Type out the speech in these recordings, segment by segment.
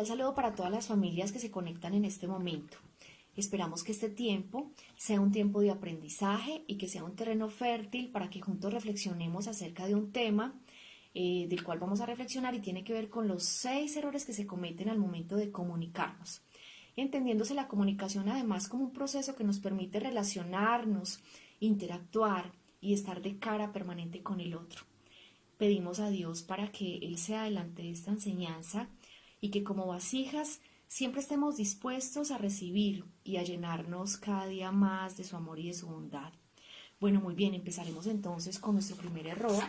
cordial saludo para todas las familias que se conectan en este momento. Esperamos que este tiempo sea un tiempo de aprendizaje y que sea un terreno fértil para que juntos reflexionemos acerca de un tema del cual vamos a reflexionar y tiene que ver con los 6 errores que se cometen al momento de comunicarnos. Entendiéndose la comunicación además como un proceso que nos permite relacionarnos, interactuar y estar de cara permanente con el otro. Pedimos a Dios para que Él sea delante de esta enseñanza y que como vasijas siempre estemos dispuestos a recibir y a llenarnos cada día más de su amor y de su bondad. Bueno, muy bien, empezaremos entonces con nuestro primer error: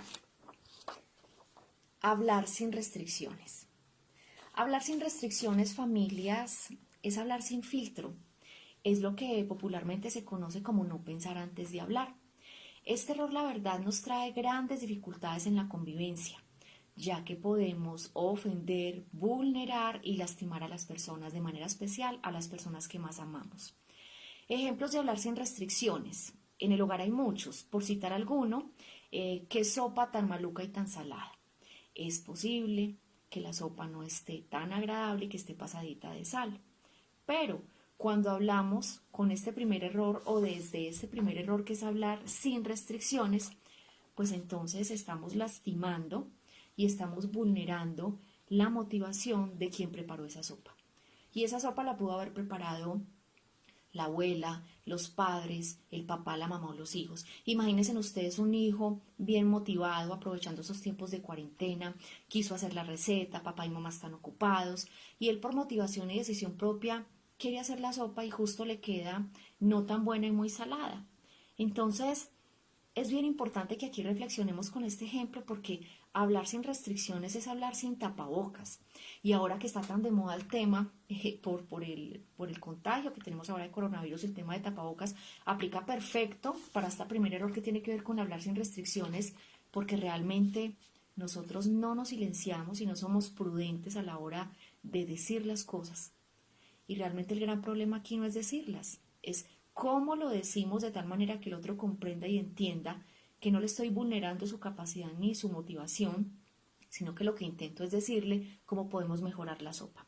hablar sin restricciones. Hablar sin restricciones, familias, es hablar sin filtro. Es lo que popularmente se conoce como no pensar antes de hablar. Este error, la verdad, nos trae grandes dificultades en la convivencia, ya que podemos ofender, vulnerar y lastimar a las personas, de manera especial a las personas que más amamos. Ejemplos de hablar sin restricciones. En el hogar hay muchos. Por citar alguno, ¿qué sopa tan maluca y tan salada? Es posible que la sopa no esté tan agradable y que esté pasadita de sal. Pero cuando hablamos con este primer error o desde este primer error, que es hablar sin restricciones, pues entonces estamos lastimando y estamos vulnerando la motivación de quien preparó esa sopa. Y esa sopa la pudo haber preparado la abuela, los padres, el papá, la mamá o los hijos. Imagínense ustedes un hijo bien motivado, aprovechando esos tiempos de cuarentena, quiso hacer la receta, papá y mamá están ocupados, y él por motivación y decisión propia quiere hacer la sopa y justo le queda no tan buena y muy salada. Entonces, es bien importante que aquí reflexionemos con este ejemplo, porque hablar sin restricciones es hablar sin tapabocas. Y ahora que está tan de moda el tema, por el contagio que tenemos ahora de coronavirus, el tema de tapabocas aplica perfecto para este primer error que tiene que ver con hablar sin restricciones, porque realmente nosotros no nos silenciamos y no somos prudentes a la hora de decir las cosas. Y realmente el gran problema aquí no es decirlas, es cómo lo decimos de tal manera que el otro comprenda y entienda que no le estoy vulnerando su capacidad ni su motivación, sino que lo que intento es decirle cómo podemos mejorar la sopa.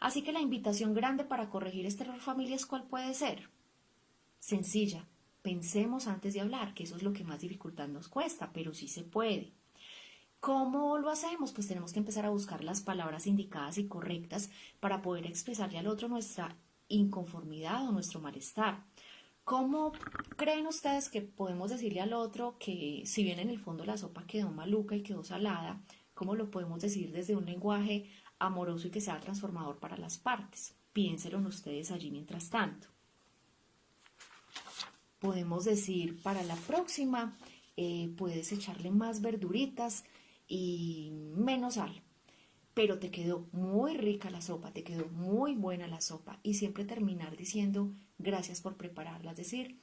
Así que la invitación grande para corregir este error, familias, ¿cuál puede ser? Sencilla: pensemos antes de hablar, que eso es lo que más dificultad nos cuesta, pero sí se puede. ¿Cómo lo hacemos? Pues tenemos que empezar a buscar las palabras indicadas y correctas para poder expresarle al otro nuestra inconformidad o nuestro malestar. ¿Cómo creen ustedes que podemos decirle al otro que, si bien en el fondo la sopa quedó maluca y quedó salada, cómo lo podemos decir desde un lenguaje amoroso y que sea transformador para las partes? Piénselo en ustedes allí mientras tanto. Podemos decir: para la próxima puedes echarle más verduritas y menos sal, pero te quedó muy rica la sopa, te quedó muy buena la sopa. Y siempre terminar diciendo gracias por prepararla. Es decir,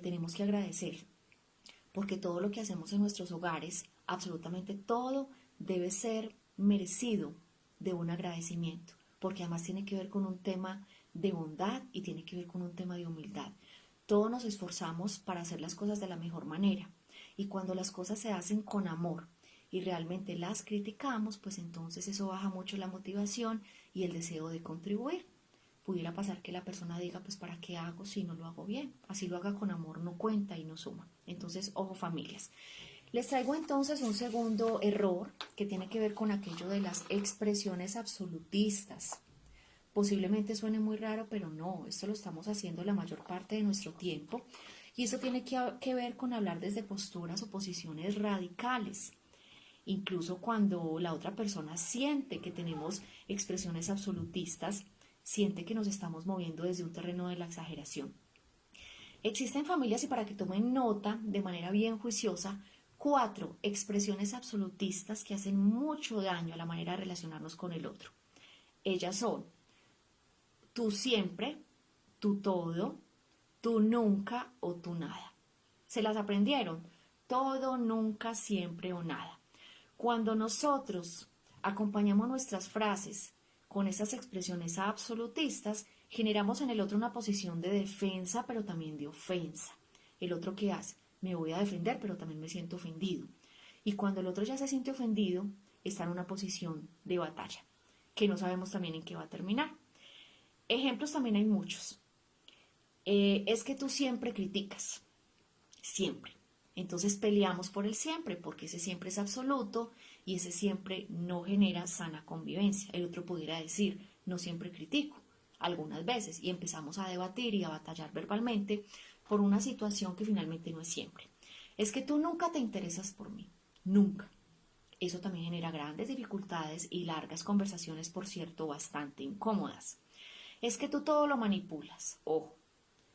tenemos que agradecer, porque todo lo que hacemos en nuestros hogares, absolutamente todo, debe ser merecido de un agradecimiento, porque además tiene que ver con un tema de bondad y tiene que ver con un tema de humildad. Todos nos esforzamos para hacer las cosas de la mejor manera, y cuando las cosas se hacen con amor y realmente las criticamos, pues entonces eso baja mucho la motivación y el deseo de contribuir. Pudiera pasar que la persona diga: pues ¿para qué hago si no lo hago bien? Así lo haga con amor, no cuenta y no suma. Entonces, ojo, familias. Les traigo entonces un segundo error que tiene que ver con aquello de las expresiones absolutistas. Posiblemente suene muy raro, pero no, esto lo estamos haciendo la mayor parte de nuestro tiempo, y eso tiene que ver con hablar desde posturas o posiciones radicales. Incluso cuando la otra persona siente que tenemos expresiones absolutistas, siente que nos estamos moviendo desde un terreno de la exageración. Existen, familias, y para que tomen nota de manera bien juiciosa, 4 expresiones absolutistas que hacen mucho daño a la manera de relacionarnos con el otro. Ellas son: tú siempre, tú todo, tú nunca o tú nada. ¿Se las aprendieron? Todo, nunca, siempre o nada. Cuando nosotros acompañamos nuestras frases con esas expresiones absolutistas, generamos en el otro una posición de defensa, pero también de ofensa. ¿El otro qué hace? Me voy a defender, pero también me siento ofendido. Y cuando el otro ya se siente ofendido, está en una posición de batalla. que no sabemos también en qué va a terminar. Ejemplos también hay muchos. Es que tú siempre criticas, siempre. Entonces peleamos por el siempre, porque ese siempre es absoluto y ese siempre no genera sana convivencia. El otro pudiera decir, no siempre critico, algunas veces, y empezamos a debatir y a batallar verbalmente por una situación que finalmente no es siempre. Es que tú nunca te interesas por mí, nunca. Eso también genera grandes dificultades y largas conversaciones, por cierto, bastante incómodas. Es que tú todo lo manipulas, ojo.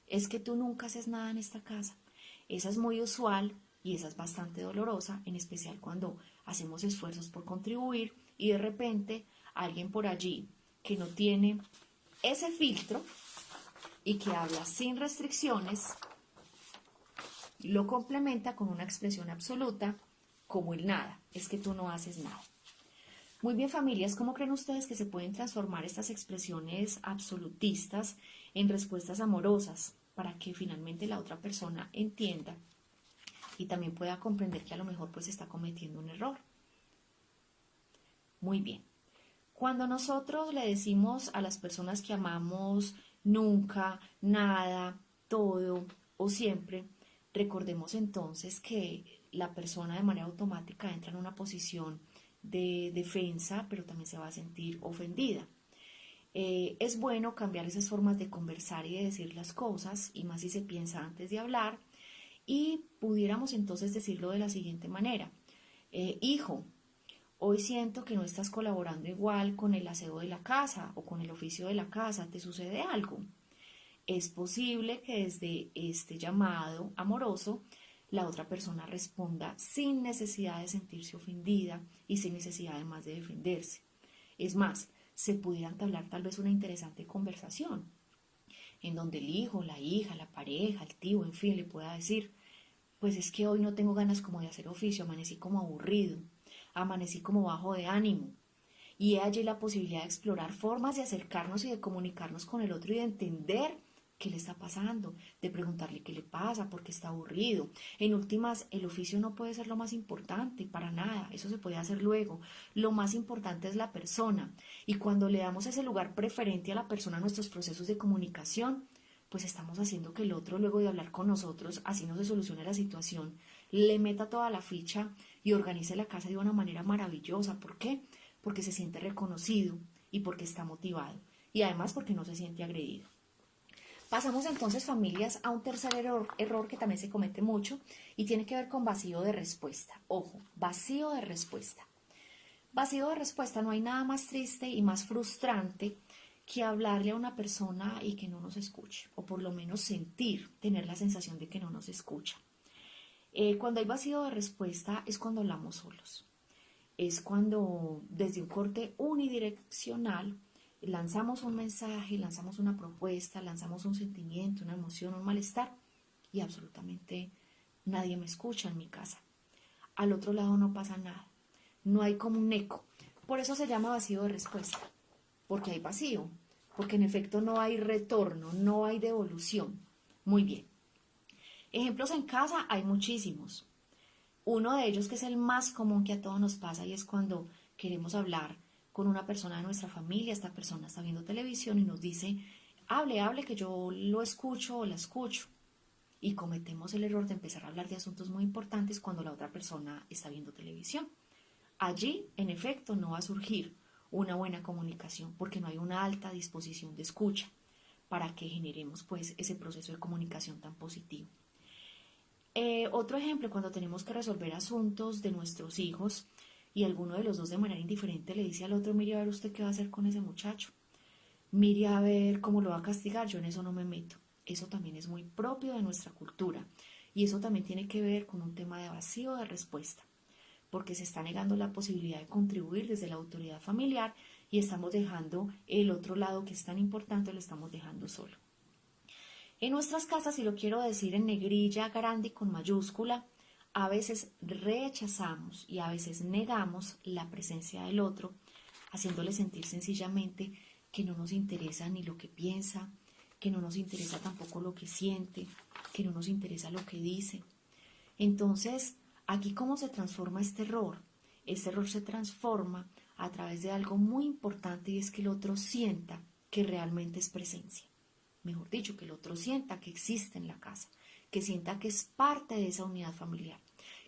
Es que tú nunca haces nada en esta casa. Esa es muy usual y esa es bastante dolorosa, en especial cuando hacemos esfuerzos por contribuir y de repente alguien por allí que no tiene ese filtro y que habla sin restricciones, lo complementa con una expresión absoluta como el nada. Es que tú no haces nada. Muy bien, familias, ¿cómo creen ustedes que se pueden transformar estas expresiones absolutistas en respuestas amorosas para que finalmente la otra persona entienda y también pueda comprender que a lo mejor pues está cometiendo un error? Muy bien. Cuando nosotros le decimos a las personas que amamos nunca, nada, todo o siempre, recordemos entonces que la persona de manera automática entra en una posición de defensa, pero también se va a sentir ofendida. Es bueno cambiar esas formas de conversar y de decir las cosas, y más si se piensa antes de hablar, y pudiéramos entonces decirlo de la siguiente manera. Hijo, hoy siento que no estás colaborando igual con el aseo de la casa o con el oficio de la casa, ¿te sucede algo? Es posible que desde este llamado amoroso la otra persona responda sin necesidad de sentirse ofendida y sin necesidad además de defenderse. Es más, se pudiera entablar tal vez una interesante conversación en donde el hijo, la hija, la pareja, el tío, en fin, le pueda decir, pues es que hoy no tengo ganas como de hacer oficio, amanecí como aburrido, amanecí como bajo de ánimo. Y hay allí la posibilidad de explorar formas de acercarnos y de comunicarnos con el otro y de entender qué le está pasando, de preguntarle qué le pasa, por qué está aburrido. En últimas, el oficio no puede ser lo más importante, para nada, eso se puede hacer luego. Lo más importante es la persona. Y cuando le damos ese lugar preferente a la persona en nuestros procesos de comunicación, pues estamos haciendo que el otro, luego de hablar con nosotros, así no se solucione la situación, le meta toda la ficha y organice la casa de una manera maravillosa. ¿Por qué? Porque se siente reconocido y porque está motivado. Y además porque no se siente agredido. Pasamos entonces, familias, a un tercer error que también se comete mucho y tiene que ver con vacío de respuesta. Ojo, vacío de respuesta. Vacío de respuesta, no hay nada más triste y más frustrante que hablarle a una persona y que no nos escuche, o por lo menos tener la sensación de que no nos escucha. Cuando hay vacío de respuesta es cuando hablamos solos. Es cuando desde un corte unidireccional lanzamos un mensaje, lanzamos una propuesta, lanzamos un sentimiento, una emoción, un malestar y absolutamente nadie me escucha en mi casa. Al otro lado no pasa nada, no hay como un eco. Por eso se llama vacío de respuesta, porque hay vacío, porque en efecto no hay retorno, no hay devolución. Muy bien. Ejemplos en casa hay muchísimos. Uno de ellos que es el más común que a todos nos pasa y es cuando queremos hablar con una persona de nuestra familia, esta persona está viendo televisión y nos dice, hable, que yo lo escucho o la escucho. Y cometemos el error de empezar a hablar de asuntos muy importantes cuando la otra persona está viendo televisión. Allí, en efecto, no va a surgir una buena comunicación porque no hay una alta disposición de escucha para que generemos pues ese proceso de comunicación tan positivo. Otro ejemplo, cuando tenemos que resolver asuntos de nuestros hijos y alguno de los dos de manera indiferente le dice al otro, mire a ver usted qué va a hacer con ese muchacho, mire a ver cómo lo va a castigar, yo en eso no me meto. Eso también es muy propio de nuestra cultura y eso también tiene que ver con un tema de vacío de respuesta, porque se está negando la posibilidad de contribuir desde la autoridad familiar y estamos dejando el otro lado que es tan importante, lo estamos dejando solo. En nuestras casas, y lo quiero decir en negrilla grande y con mayúscula, a veces rechazamos y a veces negamos la presencia del otro, haciéndole sentir sencillamente que no nos interesa ni lo que piensa, que no nos interesa tampoco lo que siente, que no nos interesa lo que dice. Entonces, aquí cómo se transforma este error. Este error se transforma a través de algo muy importante, y es que el otro sienta que realmente es presencia. Mejor dicho, que el otro sienta que existe en la casa, que sienta que es parte de esa unidad familiar,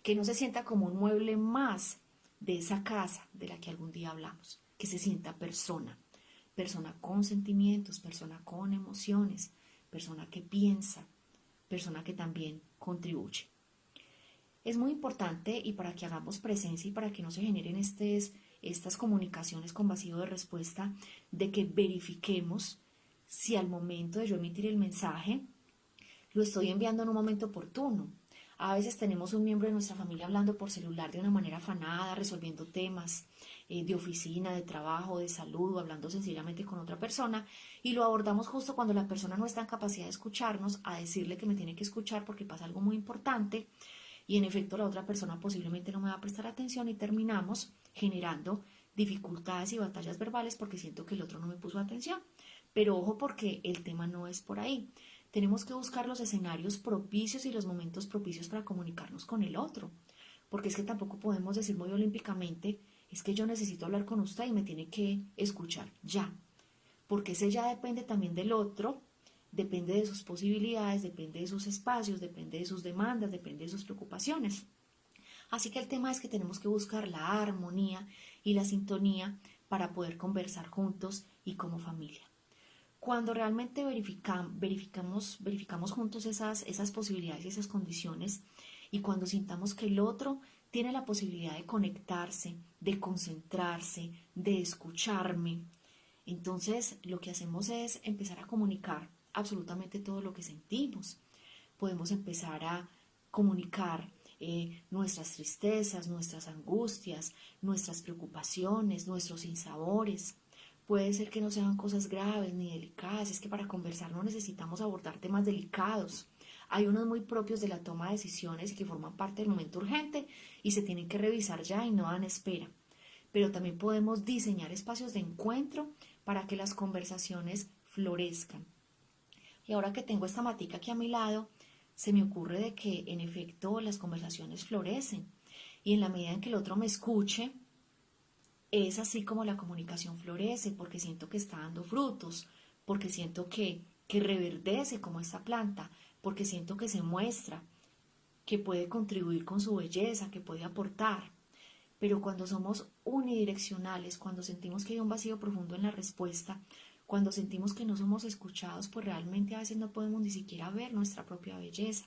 que no se sienta como un mueble más de esa casa de la que algún día hablamos, que se sienta persona, persona con sentimientos, persona con emociones, persona que piensa, persona que también contribuye. Es muy importante, y para que hagamos presencia y para que no se generen estas comunicaciones con vacío de respuesta, de que verifiquemos si al momento de yo emitir el mensaje lo estoy enviando en un momento oportuno. A veces tenemos un miembro de nuestra familia hablando por celular de una manera afanada, resolviendo temas de oficina, de trabajo, de salud, o hablando sencillamente con otra persona, y lo abordamos justo cuando la persona no está en capacidad de escucharnos, a decirle que me tiene que escuchar porque pasa algo muy importante, y en efecto la otra persona posiblemente no me va a prestar atención, y terminamos generando dificultades y batallas verbales porque siento que el otro no me puso atención. Pero ojo, porque el tema no es por ahí. Tenemos que buscar los escenarios propicios y los momentos propicios para comunicarnos con el otro, porque es que tampoco podemos decir muy olímpicamente, es que yo necesito hablar con usted y me tiene que escuchar ya, porque ese ya depende también del otro, depende de sus posibilidades, depende de sus espacios, depende de sus demandas, depende de sus preocupaciones. Así que el tema es que tenemos que buscar la armonía y la sintonía para poder conversar juntos y como familia. Cuando realmente verificamos juntos esas posibilidades y esas condiciones, y cuando sintamos que el otro tiene la posibilidad de conectarse, de concentrarse, de escucharme, entonces lo que hacemos es empezar a comunicar absolutamente todo lo que sentimos. Podemos empezar a comunicar nuestras tristezas, nuestras angustias, nuestras preocupaciones, nuestros sinsabores. Puede ser que no sean cosas graves ni delicadas, es que para conversar no necesitamos abordar temas delicados. Hay unos muy propios de la toma de decisiones y que forman parte del momento urgente y se tienen que revisar ya y no dan espera. Pero también podemos diseñar espacios de encuentro para que las conversaciones florezcan. Y ahora que tengo esta matica aquí a mi lado, se me ocurre de que en efecto las conversaciones florecen, y en la medida en que el otro me escuche, es así como la comunicación florece, porque siento que está dando frutos, porque siento que reverdece como esta planta, porque siento que se muestra, que puede contribuir con su belleza, que puede aportar. Pero cuando somos unidireccionales, cuando sentimos que hay un vacío profundo en la respuesta, cuando sentimos que no somos escuchados, pues realmente a veces no podemos ni siquiera ver nuestra propia belleza.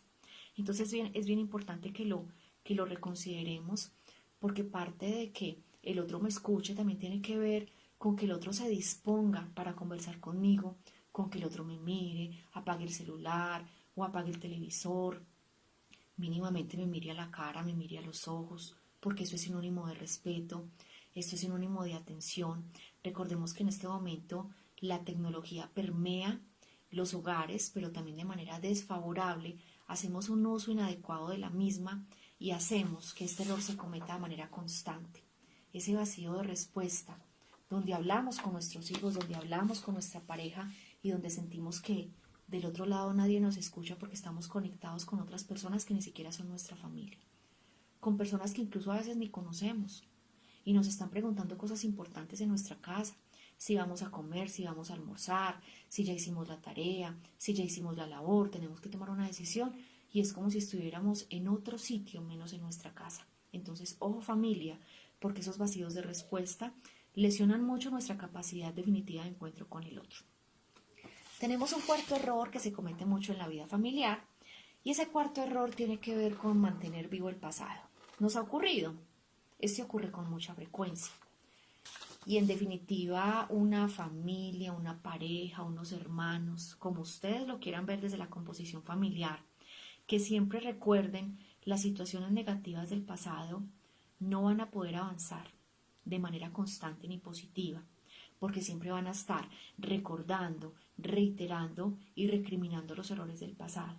Entonces es bien importante que lo reconsideremos, porque parte de que el otro me escuche también tiene que ver con que el otro se disponga para conversar conmigo, con que el otro me mire, apague el celular o apague el televisor, mínimamente me mire a la cara, me mire a los ojos, porque eso es sinónimo de respeto, esto es sinónimo de atención. Recordemos que en este momento la tecnología permea los hogares, pero también de manera desfavorable. Hacemos un uso inadecuado de la misma y hacemos que este error se cometa de manera constante. Ese vacío de respuesta, donde hablamos con nuestros hijos, donde hablamos con nuestra pareja y donde sentimos que del otro lado nadie nos escucha porque estamos conectados con otras personas que ni siquiera son nuestra familia, con personas que incluso a veces ni conocemos y nos están preguntando cosas importantes en nuestra casa, si vamos a comer, si vamos a almorzar, si ya hicimos la tarea, si ya hicimos la labor, tenemos que tomar una decisión, y es como si estuviéramos en otro sitio menos en nuestra casa. Entonces, ojo familia, porque esos vacíos de respuesta lesionan mucho nuestra capacidad definitiva de encuentro con el otro. Tenemos un cuarto error que se comete mucho en la vida familiar, y ese cuarto error tiene que ver con mantener vivo el pasado. ¿Nos ha ocurrido? Este ocurre con mucha frecuencia. Y en definitiva, una familia, una pareja, unos hermanos, como ustedes lo quieran ver desde la composición familiar, que siempre recuerden las situaciones negativas del pasado, no van a poder avanzar de manera constante ni positiva, porque siempre van a estar recordando, reiterando y recriminando los errores del pasado.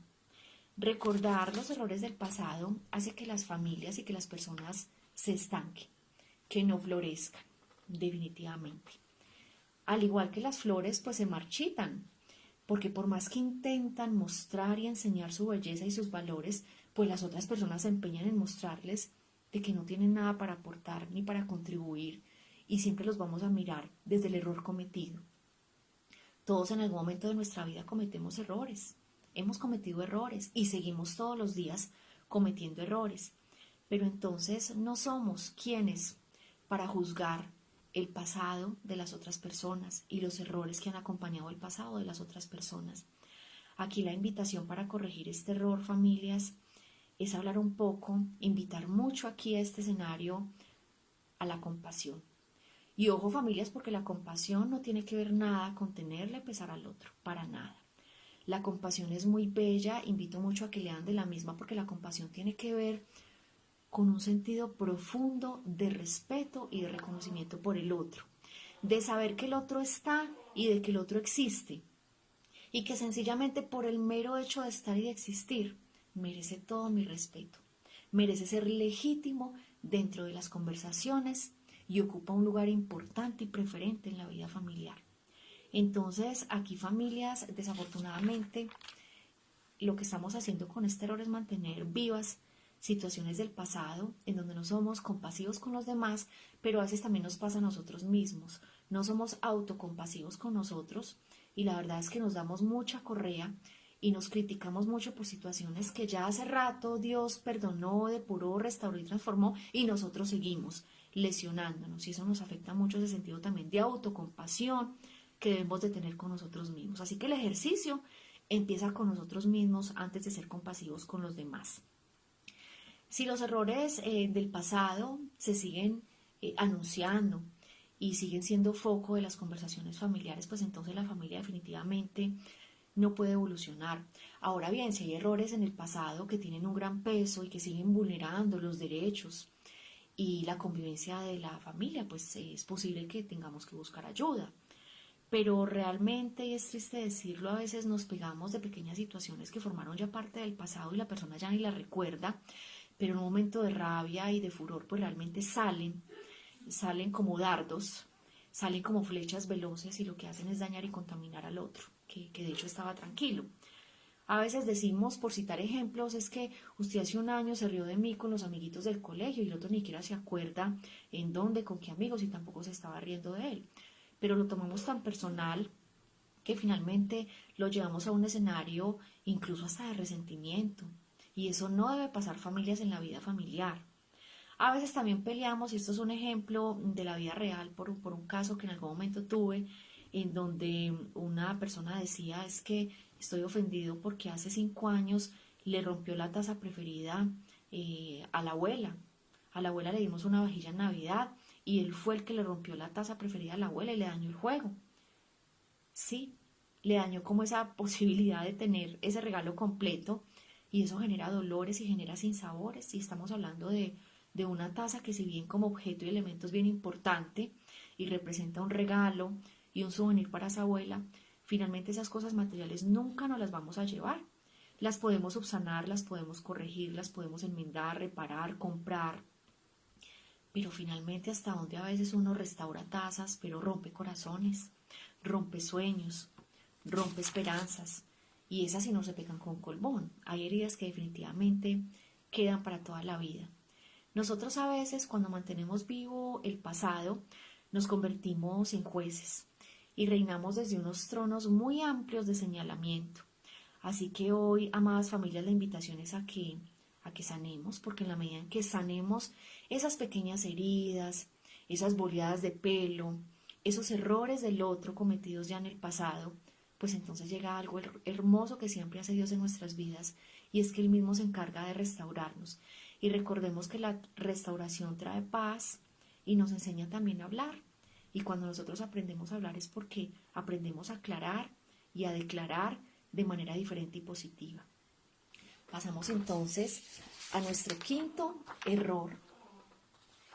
Recordar los errores del pasado hace que las familias y que las personas se estanquen, que no florezcan, definitivamente. Al igual que las flores, pues se marchitan, porque por más que intentan mostrar y enseñar su belleza y sus valores, pues las otras personas se empeñan en mostrarles de que no tienen nada para aportar ni para contribuir, y siempre los vamos a mirar desde el error cometido. Todos en algún momento de nuestra vida cometemos errores, hemos cometido errores y seguimos todos los días cometiendo errores, pero entonces no somos quienes para juzgar el pasado de las otras personas y los errores que han acompañado el pasado de las otras personas. Aquí la invitación para corregir este error, familias, es hablar un poco, invitar mucho aquí a este escenario a la compasión. Y ojo, familias, porque la compasión no tiene que ver nada con tenerle pesar al otro, para nada. La compasión es muy bella, invito mucho a que lean de la misma porque la compasión tiene que ver con un sentido profundo de respeto y de reconocimiento por el otro, de saber que el otro está y de que el otro existe, y que sencillamente por el mero hecho de estar y de existir, merece todo mi respeto, merece ser legítimo dentro de las conversaciones y ocupa un lugar importante y preferente en la vida familiar. Entonces, aquí familias, desafortunadamente, lo que estamos haciendo con este error es mantener vivas situaciones del pasado en donde no somos compasivos con los demás, pero a veces también nos pasa a nosotros mismos. No somos autocompasivos con nosotros y la verdad es que nos damos mucha correa y nos criticamos mucho por situaciones que ya hace rato Dios perdonó, depuró, restauró y transformó y nosotros seguimos lesionándonos y eso nos afecta mucho ese sentido también de autocompasión que debemos de tener con nosotros mismos. Así que el ejercicio empieza con nosotros mismos antes de ser compasivos con los demás. Si los errores del pasado se siguen anunciando y siguen siendo foco de las conversaciones familiares, pues entonces la familia definitivamente no puede evolucionar. Ahora bien, si hay errores en el pasado que tienen un gran peso y que siguen vulnerando los derechos y la convivencia de la familia, pues es posible que tengamos que buscar ayuda. Pero realmente, y es triste decirlo, a veces nos pegamos de pequeñas situaciones que formaron ya parte del pasado y la persona ya ni la recuerda, pero en un momento de rabia y de furor pues realmente salen como dardos, salen como flechas veloces y lo que hacen es dañar y contaminar al otro, que de hecho estaba tranquilo. A veces decimos, por citar ejemplos, es que usted hace un año se rió de mí con los amiguitos del colegio y el otro ni siquiera se acuerda en dónde, con qué amigos y tampoco se estaba riendo de él. Pero lo tomamos tan personal que finalmente lo llevamos a un escenario incluso hasta de resentimiento. Y eso no debe pasar, familias, en la vida familiar. A veces también peleamos, y esto es un ejemplo de la vida real por un caso que en algún momento tuve, en donde una persona decía, es que estoy ofendido porque hace 5 años le rompió la taza preferida a la abuela. A la abuela le dimos una vajilla en Navidad y él fue el que le rompió la taza preferida a la abuela y le dañó el juego. Sí, le dañó como esa posibilidad de tener ese regalo completo y eso genera dolores y genera sinsabores. Y estamos hablando de una taza que si bien como objeto y elemento es bien importante y representa un regalo y un souvenir para esa abuela, finalmente esas cosas materiales nunca nos las vamos a llevar. Las podemos subsanar, las podemos corregir, las podemos enmendar, reparar, comprar, pero finalmente hasta donde a veces uno restaura tazas, pero rompe corazones, rompe sueños, rompe esperanzas, y esas sí no se pegan con colbón. Hay heridas que definitivamente quedan para toda la vida. Nosotros a veces cuando mantenemos vivo el pasado nos convertimos en jueces y reinamos desde unos tronos muy amplios de señalamiento. Así que hoy, amadas familias, la invitación es a que sanemos, porque en la medida en que sanemos esas pequeñas heridas, esas boleadas de pelo, esos errores del otro cometidos ya en el pasado, pues entonces llega algo hermoso que siempre hace Dios en nuestras vidas, y es que Él mismo se encarga de restaurarnos. Y recordemos que la restauración trae paz y nos enseña también a hablar. Y cuando nosotros aprendemos a hablar es porque aprendemos a aclarar y a declarar de manera diferente y positiva. Pasamos entonces a nuestro quinto error.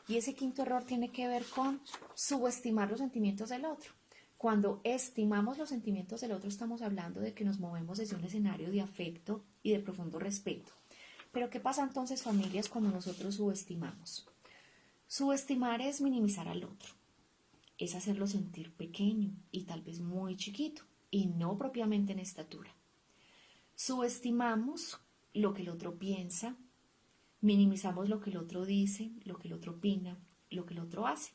Y ese quinto error tiene que ver con subestimar los sentimientos del otro. Cuando estimamos los sentimientos del otro estamos hablando de que nos movemos desde un escenario de afecto y de profundo respeto. Pero ¿qué pasa entonces, familias, cuando nosotros subestimamos? Subestimar es minimizar al otro, es hacerlo sentir pequeño y tal vez muy chiquito, y no propiamente en estatura. Subestimamos lo que el otro piensa, minimizamos lo que el otro dice, lo que el otro opina, lo que el otro hace.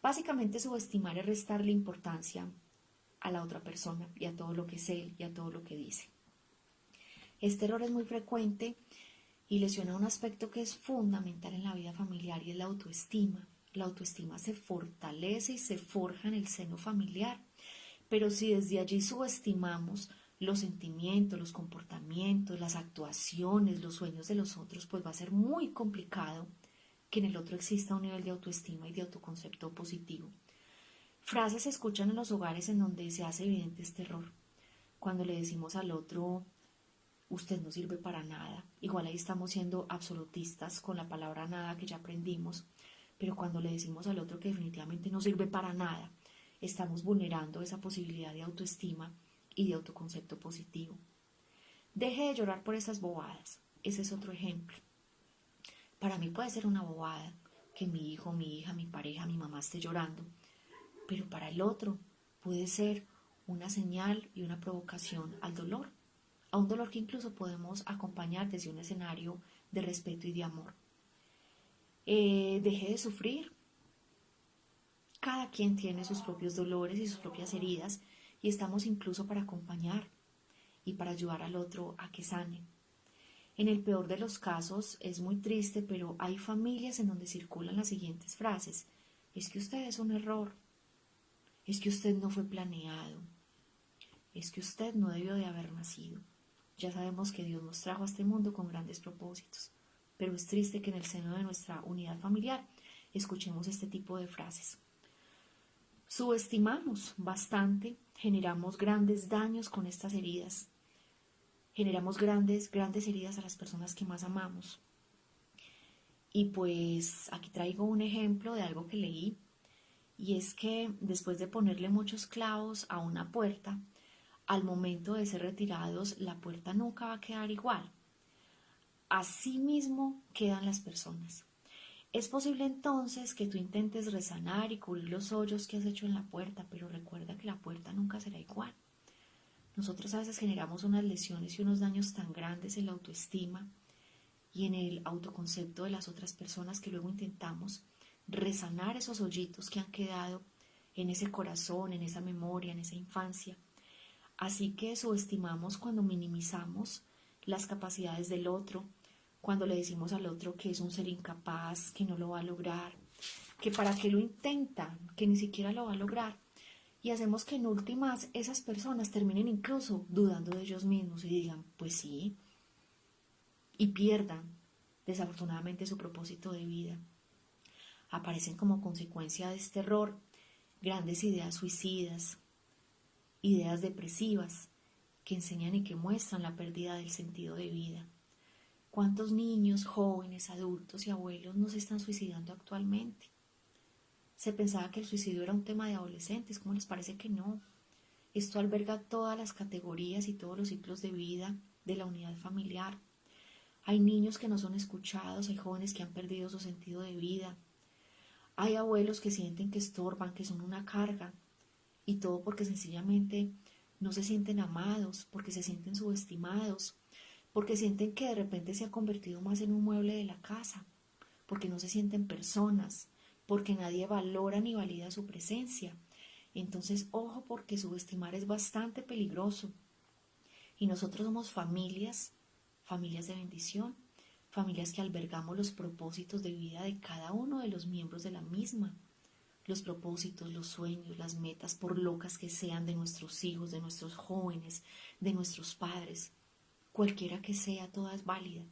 Básicamente subestimar es restarle importancia a la otra persona y a todo lo que es él y a todo lo que dice. Este error es muy frecuente y lesiona un aspecto que es fundamental en la vida familiar y es la autoestima. La autoestima se fortalece y se forja en el seno familiar, pero si desde allí subestimamos los sentimientos, los comportamientos, las actuaciones, los sueños de los otros, pues va a ser muy complicado que en el otro exista un nivel de autoestima y de autoconcepto positivo. Frases se escuchan en los hogares en donde se hace evidente este error. Cuando le decimos al otro, usted no sirve para nada, igual ahí estamos siendo absolutistas con la palabra nada que ya aprendimos, pero cuando le decimos al otro que definitivamente no sirve para nada, estamos vulnerando esa posibilidad de autoestima y de autoconcepto positivo. Deje de llorar por esas bobadas. Ese es otro ejemplo. Para mí puede ser una bobada que mi hijo, mi hija, mi pareja, mi mamá esté llorando, pero para el otro puede ser una señal y una provocación al dolor, a un dolor que incluso podemos acompañar desde un escenario de respeto y de amor. Deje de sufrir. Cada quien tiene sus propios dolores y sus propias heridas y estamos incluso para acompañar y para ayudar al otro a que sane. En el peor de los casos es muy triste, pero hay familias en donde circulan las siguientes frases: es que usted es un error, es que usted no fue planeado, es que usted no debió de haber nacido. Ya sabemos que Dios nos trajo a este mundo con grandes propósitos, pero es triste que en el seno de nuestra unidad familiar escuchemos este tipo de frases. Subestimamos bastante, generamos grandes daños con estas heridas, generamos grandes heridas a las personas que más amamos. Y pues aquí traigo un ejemplo de algo que leí, y es que después de ponerle muchos clavos a una puerta, al momento de ser retirados, la puerta nunca va a quedar igual. Así mismo quedan las personas. Es posible entonces que tú intentes resanar y cubrir los hoyos que has hecho en la puerta, pero recuerda que la puerta nunca será igual. Nosotros a veces generamos unas lesiones y unos daños tan grandes en la autoestima y en el autoconcepto de las otras personas que luego intentamos resanar esos hoyitos que han quedado en ese corazón, en esa memoria, en esa infancia. Así que subestimamos cuando minimizamos las capacidades del otro, cuando le decimos al otro que es un ser incapaz, que no lo va a lograr, que para qué lo intenta, que ni siquiera lo va a lograr. Y hacemos que en últimas esas personas terminen incluso dudando de ellos mismos y digan, pues sí, y pierdan desafortunadamente su propósito de vida. Aparecen como consecuencia de este error grandes ideas suicidas, ideas depresivas que enseñan y que muestran la pérdida del sentido de vida. ¿Cuántos niños, jóvenes, adultos y abuelos no se están suicidando actualmente? Se pensaba que el suicidio era un tema de adolescentes, ¿cómo les parece que no? Esto alberga todas las categorías y todos los ciclos de vida de la unidad familiar. Hay niños que no son escuchados, hay jóvenes que han perdido su sentido de vida, hay abuelos que sienten que estorban, que son una carga, y todo porque sencillamente no se sienten amados, porque se sienten subestimados, porque sienten que de repente se ha convertido más en un mueble de la casa, porque no se sienten personas, porque nadie valora ni valida su presencia. Entonces, ojo, porque subestimar es bastante peligroso. Y nosotros somos familias de bendición, familias que albergamos los propósitos de vida de cada uno de los miembros de la misma. Los propósitos, los sueños, las metas, por locas que sean, de nuestros hijos, de nuestros jóvenes, de nuestros padres. Cualquiera que sea, toda es válida,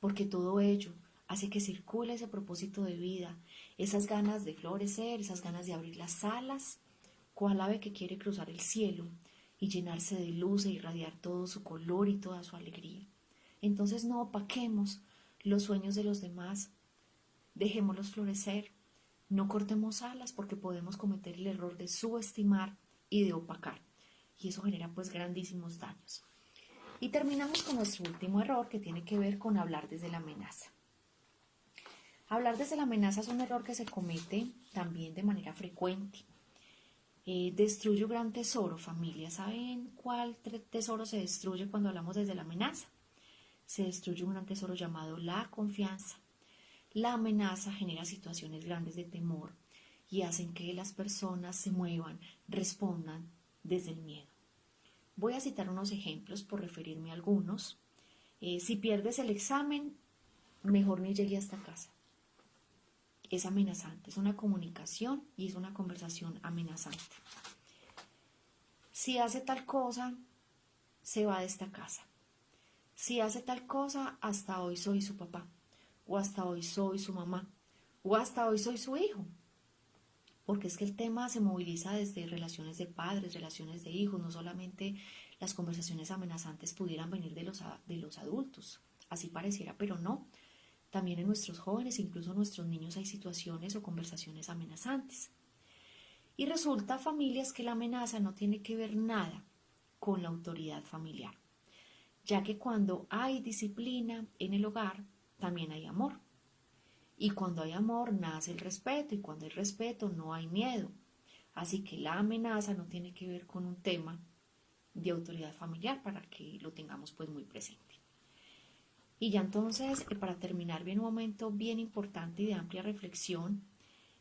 porque todo ello hace que circule ese propósito de vida, esas ganas de florecer, esas ganas de abrir las alas, cual ave que quiere cruzar el cielo y llenarse de luz e irradiar todo su color y toda su alegría. Entonces no opaquemos los sueños de los demás, dejémoslos florecer, no cortemos alas porque podemos cometer el error de subestimar y de opacar, y eso genera pues grandísimos daños. Y terminamos con nuestro último error, que tiene que ver con hablar desde la amenaza. Hablar desde la amenaza es un error que se comete también de manera frecuente. Destruye un gran tesoro, familia. ¿Saben cuál tesoro se destruye cuando hablamos desde la amenaza? Se destruye un gran tesoro llamado la confianza. La amenaza genera situaciones grandes de temor y hacen que las personas se muevan, respondan desde el miedo. Voy a citar unos ejemplos por referirme a algunos. Si pierdes el examen, mejor ni llegue hasta casa. Es amenazante, es una comunicación y es una conversación amenazante. Si hace tal cosa, se va de esta casa. Si hace tal cosa, hasta hoy soy su papá, o hasta hoy soy su mamá, o hasta hoy soy su hijo. Porque es que el tema se moviliza desde relaciones de padres, relaciones de hijos, no solamente las conversaciones amenazantes pudieran venir de los adultos, así pareciera, pero no. También en nuestros jóvenes, incluso en nuestros niños, hay situaciones o conversaciones amenazantes. Y resulta, familias, que la amenaza no tiene que ver nada con la autoridad familiar, ya que cuando hay disciplina en el hogar, también hay amor. Y cuando hay amor, nace el respeto, y cuando hay respeto, no hay miedo. Así que la amenaza no tiene que ver con un tema de autoridad familiar, para que lo tengamos pues muy presente. Y ya entonces, para terminar, viene un momento bien importante y de amplia reflexión,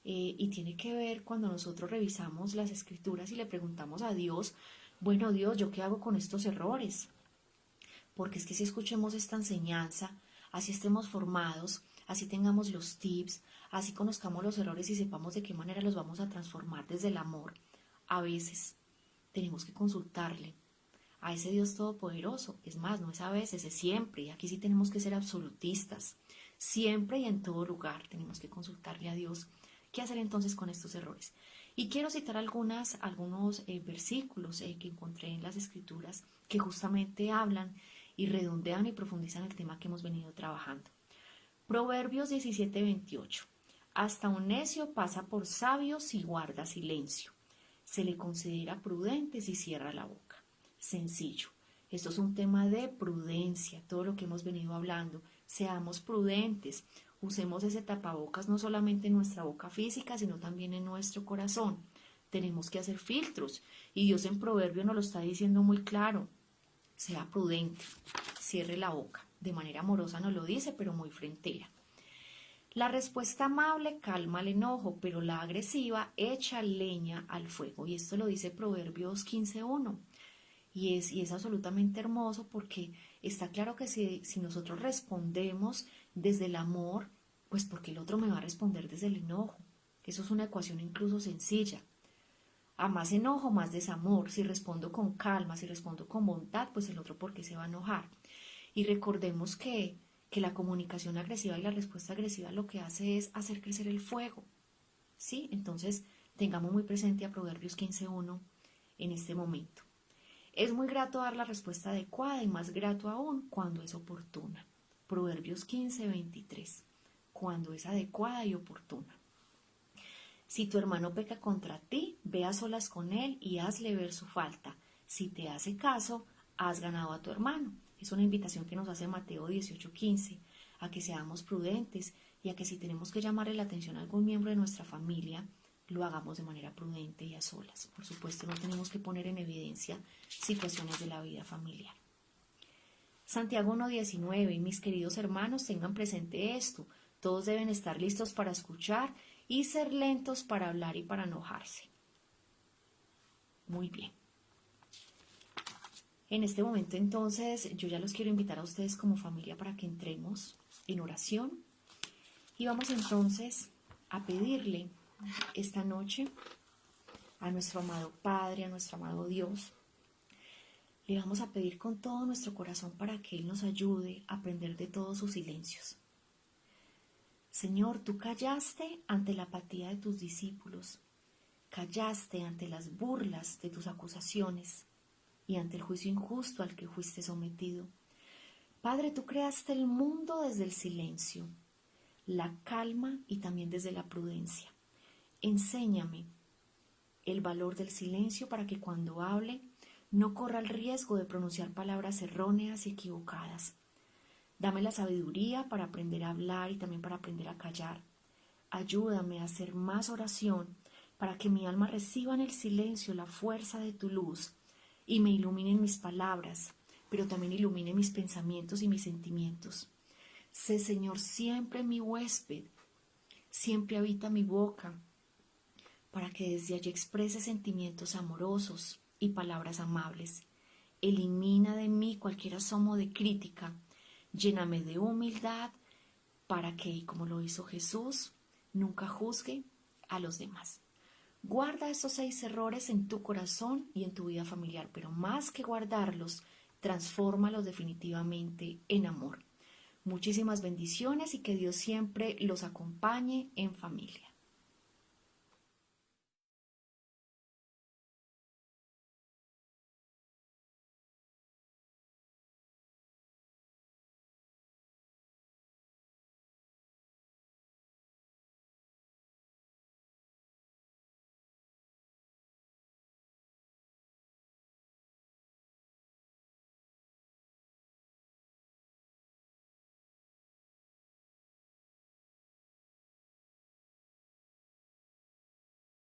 y tiene que ver cuando nosotros revisamos las escrituras y le preguntamos a Dios, bueno Dios, ¿yo qué hago con estos errores? Porque es que si escuchemos esta enseñanza, así estemos formados, así tengamos los tips, así conozcamos los errores y sepamos de qué manera los vamos a transformar desde el amor, a veces tenemos que consultarle a ese Dios todopoderoso. Es más, no es a veces, es siempre. Y aquí sí tenemos que ser absolutistas. Siempre y en todo lugar tenemos que consultarle a Dios qué hacer entonces con estos errores. Y quiero citar algunos versículos que encontré en las escrituras que justamente hablan y redondean y profundizan el tema que hemos venido trabajando. Proverbios 17:28. Hasta un necio pasa por sabio si guarda silencio. Se le considera prudente si cierra la boca. Sencillo. Esto es un tema de prudencia, todo lo que hemos venido hablando. Seamos prudentes, usemos ese tapabocas no solamente en nuestra boca física, sino también en nuestro corazón. Tenemos que hacer filtros y Dios en Proverbio nos lo está diciendo muy claro. Sea prudente, cierre la boca. De manera amorosa nos lo dice, pero muy frentera. La respuesta amable calma el enojo, pero la agresiva echa leña al fuego. Y esto lo dice Proverbios 15:1. Y es absolutamente hermoso, porque está claro que si nosotros respondemos desde el amor, pues porque el otro me va a responder desde el enojo. Eso es una ecuación incluso sencilla. A más enojo, más desamor. Si respondo con calma, si respondo con bondad, pues el otro porque se va a enojar. Y recordemos que la comunicación agresiva y la respuesta agresiva lo que hace es hacer crecer el fuego. ¿Sí? Entonces, tengamos muy presente a Proverbios 15:1 en este momento. Es muy grato dar la respuesta adecuada y más grato aún cuando es oportuna. Proverbios 15:23. Cuando es adecuada y oportuna. Si tu hermano peca contra ti, ve a solas con él y hazle ver su falta. Si te hace caso, has ganado a tu hermano. Es una invitación que nos hace Mateo 18:15, a que seamos prudentes y a que si tenemos que llamarle la atención a algún miembro de nuestra familia, lo hagamos de manera prudente y a solas. Por supuesto, no tenemos que poner en evidencia situaciones de la vida familiar. Santiago 1:19, mis queridos hermanos, tengan presente esto. Todos deben estar listos para escuchar y ser lentos para hablar y para enojarse. Muy bien. En este momento entonces yo ya los quiero invitar a ustedes como familia para que entremos en oración y vamos entonces a pedirle esta noche a nuestro amado Padre, a nuestro amado Dios. Le vamos a pedir con todo nuestro corazón para que Él nos ayude a aprender de todos sus silencios. Señor, tú callaste ante la apatía de tus discípulos, callaste ante las burlas de tus acusaciones y ante el juicio injusto al que fuiste sometido. Padre, tú creaste el mundo desde el silencio, la calma y también desde la prudencia. Enséñame el valor del silencio para que cuando hable no corra el riesgo de pronunciar palabras erróneas y equivocadas. Dame la sabiduría para aprender a hablar y también para aprender a callar. Ayúdame a hacer más oración para que mi alma reciba en el silencio la fuerza de tu luz y me iluminen mis palabras, pero también ilumine mis pensamientos y mis sentimientos. Sé, Señor, siempre mi huésped, siempre habita mi boca, para que desde allí exprese sentimientos amorosos y palabras amables. Elimina de mí cualquier asomo de crítica, lléname de humildad para que, como lo hizo Jesús, nunca juzgue a los demás. Guarda esos 6 errores en tu corazón y en tu vida familiar, pero más que guardarlos, transfórmalos definitivamente en amor. Muchísimas bendiciones y que Dios siempre los acompañe en familia.